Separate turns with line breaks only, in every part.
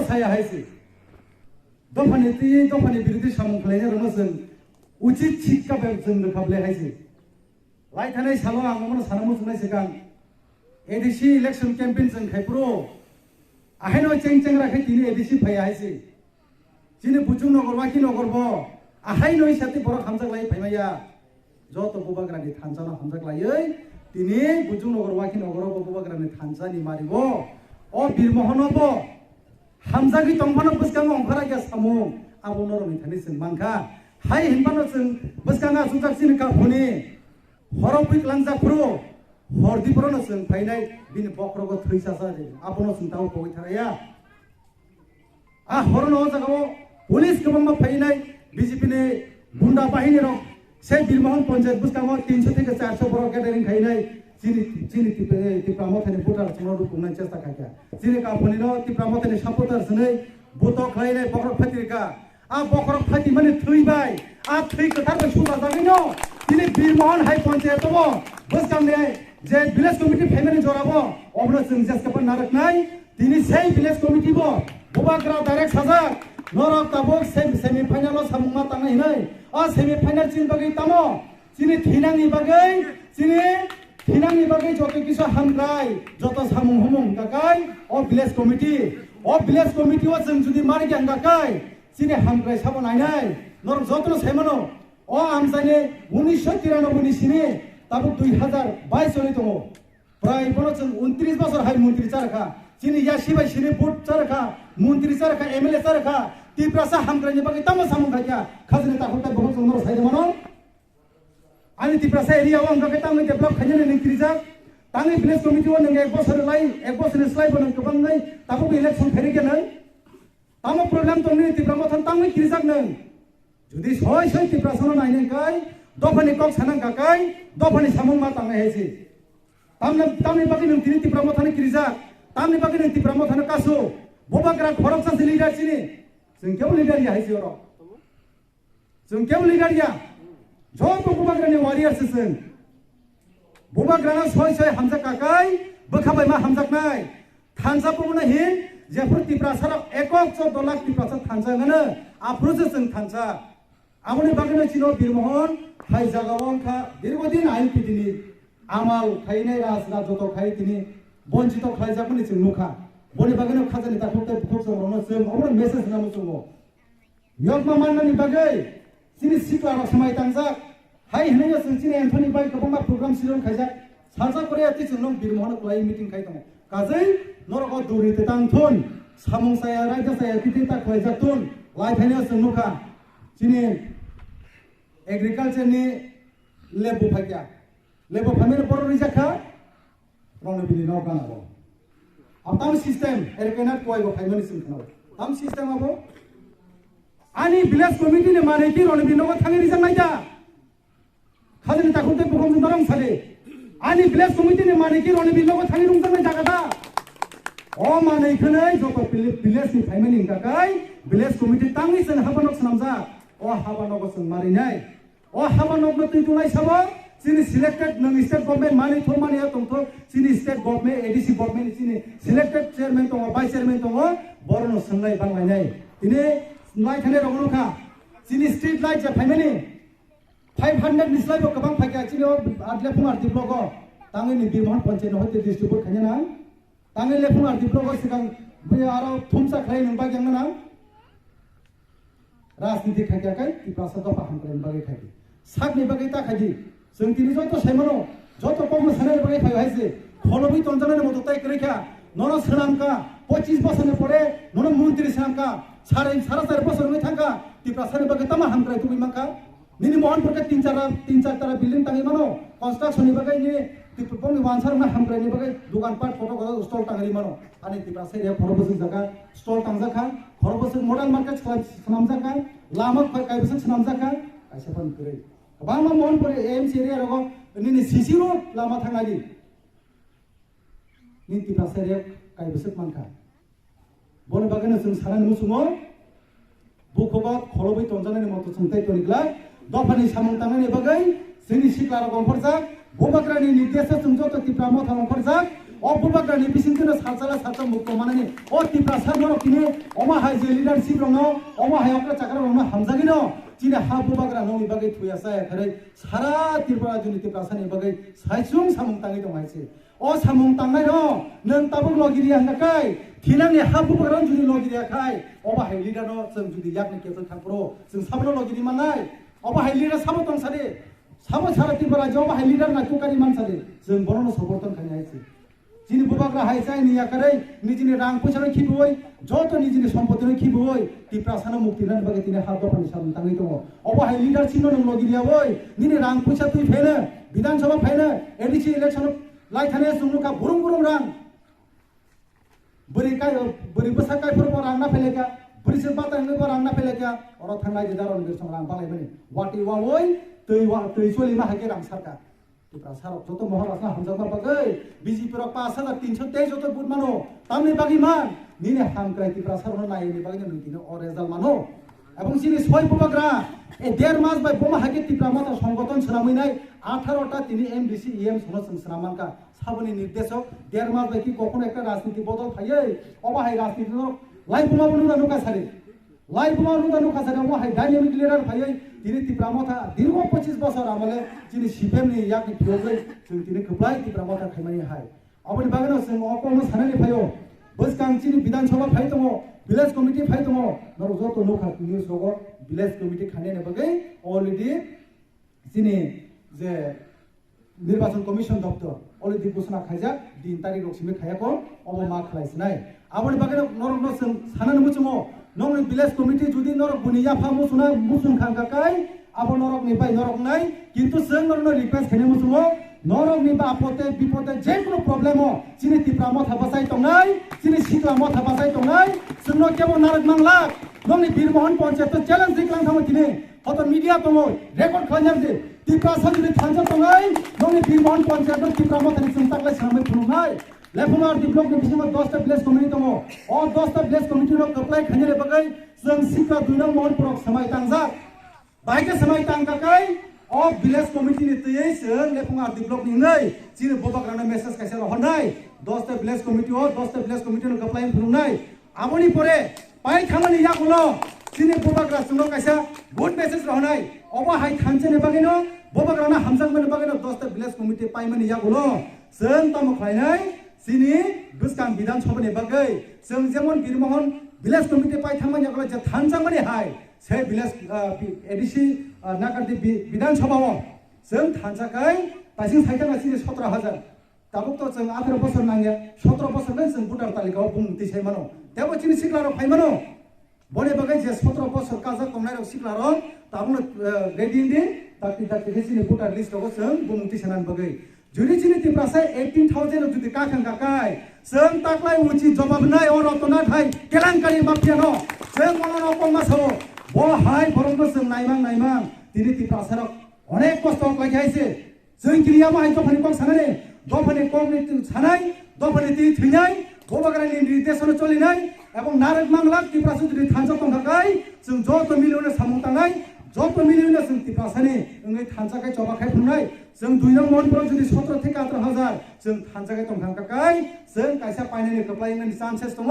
saya haisi dofani biruti samung khlaina rono जों उचित शिक्षा बे जों रोखाबले हायसि लाइ थानाय सालो आं मोन सानामु सुनाय सिगां एडिसि इलेक्शन कैंपेन जों खायप्रो आहायनो चेंग राखै दिनै एडिसि फैया हायसि दिनै बुजुं नगरबा कि नगरबो आहायनो साथि बर' खामजाक लाय फैमाया जत बबाग्रानि थानजाना खामजाक लायै दिनै बुजुं नगरबा कि नगरबो बबाग्रानि थानजानि मारिबो अ बिरमोहनबो हामजागि तंफानो बसगां अंखारा गया सामु आबो नरमि थानि जों मानखा हाय हिनबानो जों बसगाङा जुजाकसिनि काफुनि हरबिक लांजाफ्रु हरदिफ्रनो जों फैनाय बिनि बक्रगो थैसासा आबोनो जों दाउ बय थाराया आ हरनो जागाव पुलिस गोबां फैनाय बीजेपी ने गुंडा बाहिनी रक से बिरमोहन पंचायत बसगाङाव 300 থেকে 400 बर' गेदेरिं खायनाय जिनि तिप्रामो थानि भोटार संनो रुकुमनाय चेष्टा खायखा जिनि काफुनिनो तिप्रामो थानि सपोर्टार सनै बतक खायनाय बक्रक फातिरका आ बक्रक फाति माने थैबाय आ थै कथार सुरा जागैनो दिनै बिरमोहन हाई पञ्चायतबो बसगांनि जे भिलेज कमिटि फेमिलि जराबो अब्ला जों जेसकापन नारकनाय दिनै सेइ भिलेज कमिटिबो बबाग्रा डाइरेक्ट साजा नरक ताबक सेमी फाइनाल सामुंमा तांनाय हिनै आ सेमी फाइनाल चिन बागै तामो दिनै थिनांनि बागै जत किसु हामग्राय जत सामुं हमं गाकाय अ भिलेज कमिटि वा जों जुदि मारि ग्यां गाकाय दिनै हामग्राय साबो नायनाय नरक जतनो सायमानो अ आमजानि 1993 नि सिनि ताबो 2022 नि दङ प्राय बनो जों 29 बছর हाय मन्त्रि चारखा दिनै यासिबाय सिनि बुट चारखा मन्त्रि चारखा एमएलए चारखा तिप्रासा हामग्रायनि बागै तामो सामुं गाया खाजनि ताखुता बहुत जों सायदमानो आनि तिप्रासा एरियाव आं गागै तांनि डेभलप खायनो निक्रिजा तांनि भिलेज कमिटिआव नों एक बोसोरनि स्लाइबो नों गोबाङै ताबो इलेक्शन फेरिगेनै तामो प्रब्लेम दंनि तिप्रामो थां तांनि क्रिजाक नों जुदि सय तिप्रासनो नायनोखाय दफानि कक सानां गाकाय दफानि सामुं मा तांनाय हायसि तामनि बागै नों दिनै तिप्रामो थानि क्रिजाक तामनि बागै नों तिप्रामो थानो कासु बबाग्रा खरकसा लिडार सिनि जों केव लिडार या हायसि र जों केव लिडार या जब बबाग्रानि वारियार्स जों बबाग्राना सय हामजा काकाय बोखाबाय मा हामजाकनाय थानजाबोनो हिन जेफोर तिप्रासाराव 114 लाख तिप्रासा थानजाङानो आफ्रोजो जों थानजा आमनि बागैनो चिनो बिरमोहन हाय जागावंखा दीर्घदिन आइन पिदिनि आमाल खायनाय राजरा जत खाय दिनि बन्जित खायजाकनि जों नुखा बनि बागैनो खाजानि ताखुते बुखजोंनो जों अब्र मेसेज नामो जों यगमा माननानि बागै जिनि सिक्लार समाय तांजा हाय हनेया जों चिनि एन्थनी बाय गोबां प्रग्राम सिजन खायजा साजा करे आति जों बिरमोहन क्लाय मिटिं खाय दङ काजै नरक दुरिते तांथुन सामुंसाया रायजासाया तितिता खायजातुन लाइफायनो जों नुखा चिनि एग्रिकालचार नि लेबु फाइया लेबु फामिनो बर' रिजाखा रंनो बिनि नाव गानाबो आताम सिस्टेम एरकेना कोयबो फाइमनि सिमखनाव ताम सिस्टेम आबो आनि भिलेज कमिटि ने माने कि रंनो बिनि नाव थांनि रिजा नायदा खाजनि ताखुते बुखम दरम साले आनि भिलेज कमिटि ने माने कि रंनो बिनि नाव थांनि रुंजा नाय जागादा अ माने खनै जतो भिलेज नि फाइमनि गाकाय भिलेज कमिटि तांनि जों हाबानक सनामजा अ हाबानक जों मारिनाय अ हाबानक न तुइतुनाय साबो सिनि सिलेक्टेड नों स्टेट गभर्नमेंट मानि थमानि दंथ सिनि स्टेट गभर्नमेंट एडीसी गभर्नमेंट सिनि सिलेक्टेड चेयरमैन दङ भाइस चेयरमैन दङ बरनो सोंनाय बांलायनाय दिनै लाइट थाने रगनुखा सिनि स्ट्रीट लाइट जे फाइमानि 500 निस्लायबो गोबां फाइका सिनो आदले फुंआर दिब्लग तांनि बिरमोहन पञ्चायत होते डिस्ट्रिक्ट खायना तांनि ले फुंआर दिब्लग सिगां बै आरो थुमसा खाय नों बाग्यां ना राजनीति खायखाय तिप्रासा दफा हामग्रायनि बागै खायदि सागनि बागै ताखायदि जों दिनै जत सायमानो जत कम सानाय बागै खाय हायसि खलबि तंजानाय मत ताय करेखा नन सोनामका 25 बছरनि परे नन मन्त्रि सामका सारे 4.5 बছरनि थांका तिप्रासानि बागै तमा हामग्राय तुबि माका निनि मोहनपुरके 3-4 तारा बिल्डिं ताङै मानो कन्स्ट्रक्शननि बागै नि तिप्रापनि वानसारना हामग्रायनि बागै दुकानपाट फटो स्टल ताङै मानो आनि तिप्रासा एरिया खरबसि जागा स्टल तांजाखा खरबसि मडर्न मार्केट सनामजाखा लामा कायबसि सनामजाखा आइसाफान करे गोबां मोहनपुर एमसी एरिया रग निनि सीसी रोड लामा थांनायनि नि तिप्रासा एरिया कायबसि मानखा बनि बागैनो जों सानानि मुसुङो बुखबा खलबै तंजानायनि मत सोंथाय तनिग्ला दफानि सामुं तांनायनि बागै जोंनि सिक्लार गंफरजाक बबाग्रानि निर्देश जों जत तिप्रामो थांफरजाक अ bubagra ni bising tino sarchala sarcha mukto manani o tiprasar borok kini oma hai je leadership rongno oma hai okra chakra rongno hamjagino chini ha bubagra noni bagai thuya sa khare sara tirpura juni tiprasar ni bagai saisung samung tangi dong haise o samung tangai ro nang tabuk logiri hangakai thilang ni ha bubagra juni logiri akai oma hai leader no sung judi yakni ketul thangpro sung sabno logiri manai oma hai leader sabo tong sare sabo sara tirpura jo oma hai leader na tukari man sare sung bono soporton khani haise যিনি বুবাগ্রা হাইসাই নিয়া করে Nizhny রাং পয়সানো খিবই যত Nizhny সম্পত্তিনো খিবই তিপ্রাসানো মুক্তিনান বাগে তিনি হাত দফানি সামনে তাঙ্গি দङ অবহাই leader ছিনো নং লগিরিয়া বই নিনি রাং পয়সা তুই ফেনে বিধানসভা ফেনে এডিসি ইলেকশন লাই থানে সুमुका बुरुं बुरुं रां बोरै बोसा कायफोरबो रां ना फेलेका बोरै से बातांगबो रां ना फेलेका अर थांनाय जिदारन बिरसं रां बालाय बनि वाटी वावै तै सोलि मा हाके रां सरकार Tiprasarok joto mohon asna hamjagma bagai BJP rok 5323 joto bud mano tamni bagi man nini hamkrai tiprasarok no nai ni bagi no nitino o result mano ebong sini soi bubagra e der mas bai boma hake tipramata সংগঠন সরামইনাই 18টা তিনি MDC EM সনসং সরামানকা সাবনি নির্দেশক der mas bai কি কখনো একটা রাজনীতি বদল ফাইয়ে অবাহাই রাজনীতি লাই বমা বনুদা নুকা সারে লাই বমা বনুদা নুকা সারে অবাহাই ডাইনামিক লিডার ফাইয়ে তিনি তিপ্রামথা দীর্ঘ 25 বছর আমলে যিনি সিপিএম নি ইয়াকনি ফিওজै जों তিনি खोब्लाय तिप्रामथा खायमानि हाय अबनि बागनो जों अकमनो सानानि फायो बसकांचिनि विधानसभा फाय दङ विलेज कमिटि फाय दङ नर जतो नोखा न्यूज रग विलेज कमिटि खानेने बगै अलरेडी जिनि जे निर्वाचन कमिशन दफ्तर अलरेडी घोषणा खायजाक 3 तारिख रकसिमे खायाको अब मा खालायसनाय अबनि बागनो नरनो जों सानानि मुचुमो नंनि विलेज कमिटि जुदि नरक बुनिया फामुसुना मुसुन खांगाकाय आबो नरक नि बाय नरक नाय किन्तु जों नरनो रिक्वेस्ट खाने मुसुमो नरक नि बा आपते विपदे जेकुनु प्रब्लेम हो जिनि तिप्रामथा बासाय तंनाय जिनि सिक्लामथा बासाय तंनाय जोंनो केबो नारक मांगला नंनि बिरमोहन पन्चायत चैलेंज दिक्लां थामो दिने हत मीडिया दङ रेकर्ड खालामनाय दि तिप्रासा जुदि थांजा तंनाय नंनि बिरमोहन पन्चायत तिप्रामथानि जों ताकलाय सामय फुनुनाय लेफुनार डिप्लक नि बिसिङाव 10टा विलेज कमिटि दङ अ 10टा विलेज कमिटि रो कप्लाय खानेले बगै जों सिक्ला 2 नং महन प्रक समय तांजा बाइके समय तांगाकै अ विलेज कमिटि नि तयै जों लेफुनार डिप्लक नि नै जिनि बबाग्रानो मेसेज कायसा रहनाय 10टा विलेज कमिटि हो 10टा विलेज कमिटि रो कप्लाय फुनुनाय आबनि परे पाइ खामानि याकुलो जिनि बबाग्रा जों कायसा गुड मेसेज रहनाय अबा हाय थानचेने बगैनो बबाग्रानो हामजांमनि बगैनो 10टा विलेज कमिटि पाइमानि याकुलो जों तम खायनाय जिनि बुसकां विधानसभानि बागै जों जेमन बिरमोहन विलेज कमिटि पाइ थांमान याकुलो जे थानजांमनि हाय से विलेज एडिसि नागारदि विधानसभाव जों थानजाकै पाइसिं साइथाङा सिनि 17000 दाबुक तो जों 18 बोसोर नांगे 17 बोसोरनि जों भोटार तालिकाव बुंथि सायमानो देबो जिनि सिक्लारो फायमानो बने बगै जे 17 बोसोर काजा कमनाय सिक्लारो दाबुनो रेडिंदि ताकि जिनि भोटार लिस्टआव जों बुंथि सानान बगै जुदि जिनि तिप्रासा 18000 जुदि काखांगाकाय जों ताकलाय उचि जवाब नाय अ रतना थाय केलांकारि माफियानो जों मननो कमासाव ब हाय बरंबो जों नायमां दिनि तिप्रासारक अनेक कष्ट लागिहायसे जों गिरिया माहाय दफानि कम सानाने दफानि कमनि सानाय दफानि ति थैनाय बबाग्रानि निर्देशन चलिनाय एबं नारक मांगला तिप्रासा जुदि थांजा तंगाकाय जों जत मिलियन सामु तांनाय जत मिलियन जों तिप्रासानि ओंगै थांजाकाय जबाखाय फुंनाय जों 2 नং महनफोराव जुदि 17 থেকে 18000 जों थांजाकाय तंगाकाय जों कायसा पाइनायनि कप्लायनि चान्सेस दङ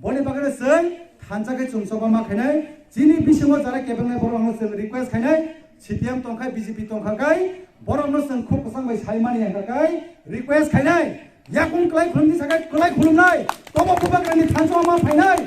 बनि बागै जों थांजाकाय जों जबामा खायनाय जिनि बिसिङाव जारा केबेंनाय बरंनो जों रिक्वेस्ट खायनाय सीपीएम तंखाय बीजेपी तंखाय बरंनो जों खपसांबाय सायमानि हांगाकाय रिक्वेस्ट खायनाय याकुं क्लाय खुलुमनि थाखाय क्लाय खुलुमनाय तबो बुबाग्रानि थांजोमा फायनाय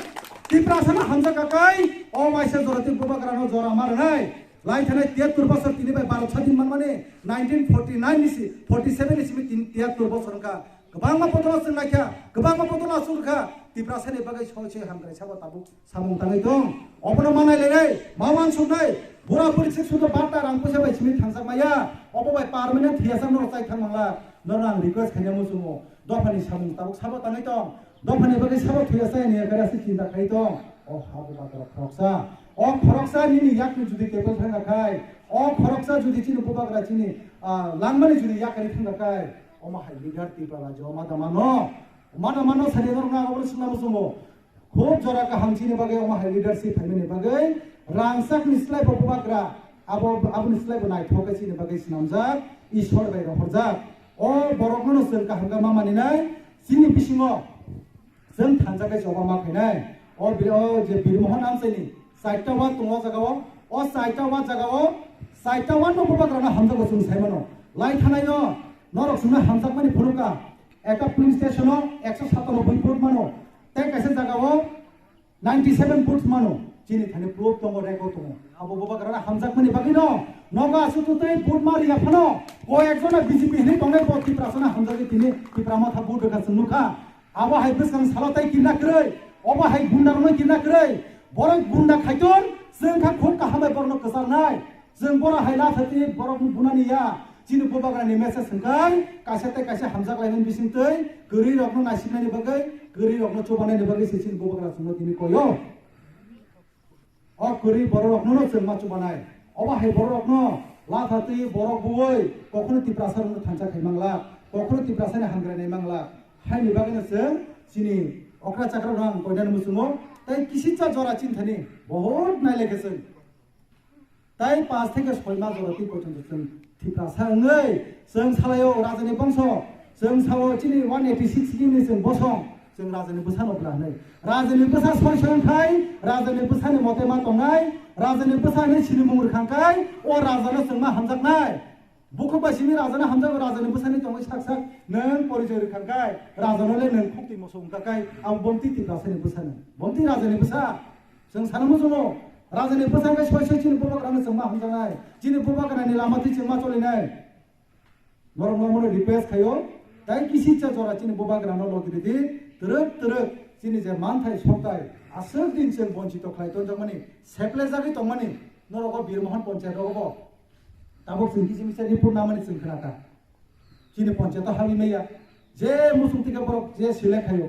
तिप्रासाना हामजाकाय अ माइसे जरति बुबाग्रानो जरा मारनाय लाइ थानाय 73 बोसोर तिनिबाय 12 दिन माने 1949 निसि 47 निसि 73 बोसोरका गोबां पतला जों नायखा गोबां पतला सुरखा तिप्रासानि बागै ससे हामग्राय साबा ताबु सामुं ताङै दं अबनो मानायलायनाय मावान सुनाय बुरा परिसे सुदो बाटा रांखौसो बाय सिमि थांजामाया अबबाय पार्मानेन्ट थियासानो रचाय थांमांला नरना रिक्वेस्ट खायनो मुसुमो दफानि सामुं ताबु साबा ताङै दं दफानि बागै साबा थियासाय ने गरासि चिन्ता खाय दं अ हाबो बाटा खरकसा अ खरकसा निनि याकनि जुदि टेबल थांगाखाय अ खरकसा जुदि चिनि बुबाग्रा चिनि लांमानि जुदि याकनि थांगाखाय अ माहाय लिडार तिप्राला जो मादामानो सारिदरना अबनो सुना मुसुमो खूब जरा का हामचिनि बागै अ माहाय लिडारशिप फाइमेनि बागै रांसाक निस्लाय बुबाग्रा आबो निस्लाय बनाय थोकासिनि बागै सिनामजा ईश्वर बाय रहरजा अ बरकनो जों का हांगा मामानिनाय sini bisingo जों थांजाखै जबा माखैनाय जे बिरमोहन आमसाइनि साइटावा दङ जागाव साइटावा जागाव साइटावा न बबाग्राना हामजागो जों साइमानो लाइ थानाय न नरक सुना हामजाकमानि फुरुका एका पुलिस स्टेशनाव 197 फुट मानो ते कैसे जागाव 97 फुट मानो जिनि थाने प्रूफ दङ रेकर्ड दङ आबो बबाग्राना हामजाकमानि बागै न नगा सुतुतै फुट मारि याफानो को एकजना बीजेपी नि दंनाय बति प्रासना हामजागि तिनि तिप्रामा था बुट का सुनुखा आबो हाय बसखां सालाताय किना करै अबो हाय गुन्डारनो किना करै बर गुन्डा खायतन जों खा खुद काहामाय बरनो कसारनाय जों बर हायला थति बर बुनानिया जिनु बबाग्रानि मेसेज संखाय कासेते कासे हामजाक लायन बिसिंतै गरि रखनो नासिबनायनि बागै गरि रखनो चोबानायनि बागै सिसिन बबाग्रा सुनो तिनि कयो गरि बर रखनो जों मा चोबानाय अबो हाय बर रखनो ला थति बर बुवै कखनो तिप्रासारनो थांजा खायमांला कखनो तिप्रासारनि हामग्रायनाय मांला हायनि बागैनो जों जिनि अक्रा चाक्रा रां कयदान मुसुमो ताई किसिचा जरा चिन्थानि बहुत नायलेखे ताई 5 থেকে 6 मास जरा ति पटन जों तिप्रासारङै जों सालायो राजानि बंश जों सावो चिनि 186 नि जों बसं जों राजानि बोसानोब्लानै राजानि बोसा सयसंखाय राजानि बोसानि मते मा दंनाय राजानि बोसानि सिनि मुंर खांखाय अ राजानो जों मा हामजाकनाय बुखो बासिनि राजानो हामजागो राजानि बोसानि दंनाय साकसाक नों परिचय रखांखाय राजानोले नों खुक्ति मोसौंखाय आं बमति तिप्रासानि बोसानो बमति राजानि बोसा जों सानमो जोङो राजानि बोसानिफ्राय सय चिनि बबाग्रानो जों मा हामजानाय चिनि बबाग्रानि लामाथि जों मा चलिनाय नरम नरमनो रिक्वेस्ट खायो ताई किसिचा जरा चिनि बबाग्रानो लगिरिदि तरक चिनि जे मानथाय सबताय आसर दिन जों बंचित खायतो जमनि सेप्ले जागि तमनि नरक बिरमोहन पंचायत रगबो ताबो जों किसि मिसा रिपोर्ट नामानि जों खोनाका चिनि पंचायत हाबि मैया जे मुसुमतिका बरक जे सिलेक्ट खायो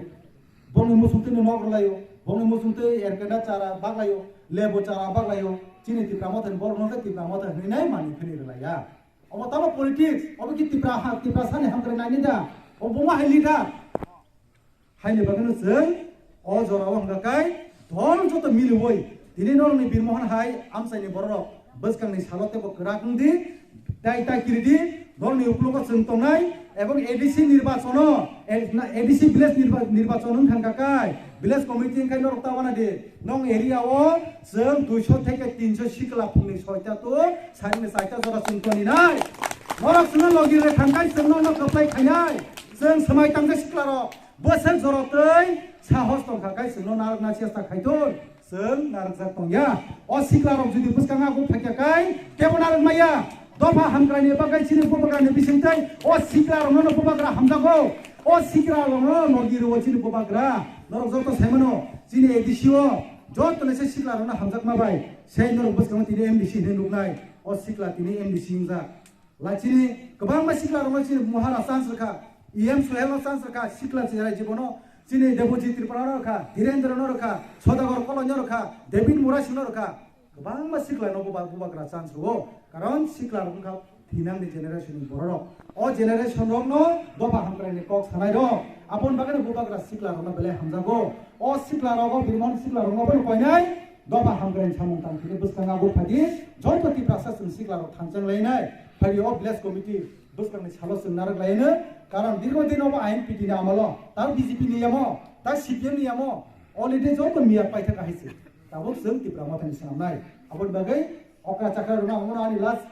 बंनि मुसुमतिनि नगरलायो बंनि मुसुमति एरकेदा चारा बागलायो लेबो चारा बागलायो चिनि तिप्रामथन बरनोते तिप्रामथन हैनाय मानि खनिरलाया अब ताबो पॉलिटिक्स अब कि तिप्रासानि हामग्रायनायनि दा अबमा हायलिदा हायनि बागैनो जों अ जराव हांगाखाय धन जत मिलुवै दिनै नरनि बिरमोहन हाय आमसाइनि बरक बसखांनि सालतेबो कराखंदि दाय किरिदि नरनि उपलग जों तंनाय एवं एडीसी निर्वाचन एडीसी विलेज निर्वाचन थांगाखाय विलेज कमिटी खाय नरतावाना दि नং एरियाव जों 200 থেকে 300 सिकला फुंनि सयता तो सारिनि साइता जरा सुनतनि नाय नरक सुन लगिरे थांगाय जों न कप्लाय खायनाय जों समाय तांगे सिकलार बोसोर जरतै साहस दंखाखाय जों नारना चेष्टा खायथन जों नारजा तंया अ सिकलारक जुदि बसखाङा गु फायखाखाय केबो नारन माया दफा हामग्रानि बागै सिनि बबाग्रानि बिसिंतै अ सिकलारनो न बबाग्रा हामजागौ अ सिकलारनो नगिरो चिनि बबाग्रा नरक जत सायमनो चिनि एडिसिओ जत नसे सिकलारनो हामजाक माबाय सेय नरक बसखाङा तिनि एमडीसी ने नुनाय अ सिकला तिनि एमडीसी इंजा लाचिनि गोबां मा सिकलारनो चिनि महाराष्ट्र सानसरखा इएम सुहेल सानसरखा सिकला चिराय जीवनो चिनि देवजी त्रिपुरा रखा धीरेन्द्र रखा सदागर कलन्य रखा डेभिड मुरासिं रखा गोबां मा सिकला न बबाग्रा चान्स हो कारण सिकला रखा थिनांनि जेनेरेशन बररक अ जेनेरेशन रकनो दफा हामग्रायनि कक सानाय र आपन बागैनो बबाग्रा सिकला रकनो बेले हामजागो अ सिकला रकनो बिरमोहन सिकला रकनो कयनाय दफा हामग्रायनि सामुं तांखिनि बसखाङा गुफादि जयपति प्रशासन सिकला रक थांजों लायनाय फारि अ विलेज कमिटी बसखांनि सालो जों नारक लायनो कारण दीर्घ दिनव आईएनपीटी नि आमल ता बीजेपी नि यामो ता सीपीएम नि यामो अलरेडी जत मिया पाइथा काहिसे ताबो जों तिप्रामाथानि सामनाय आबन बागै अक्रा चाक्रा रुना हमनानि लास्ट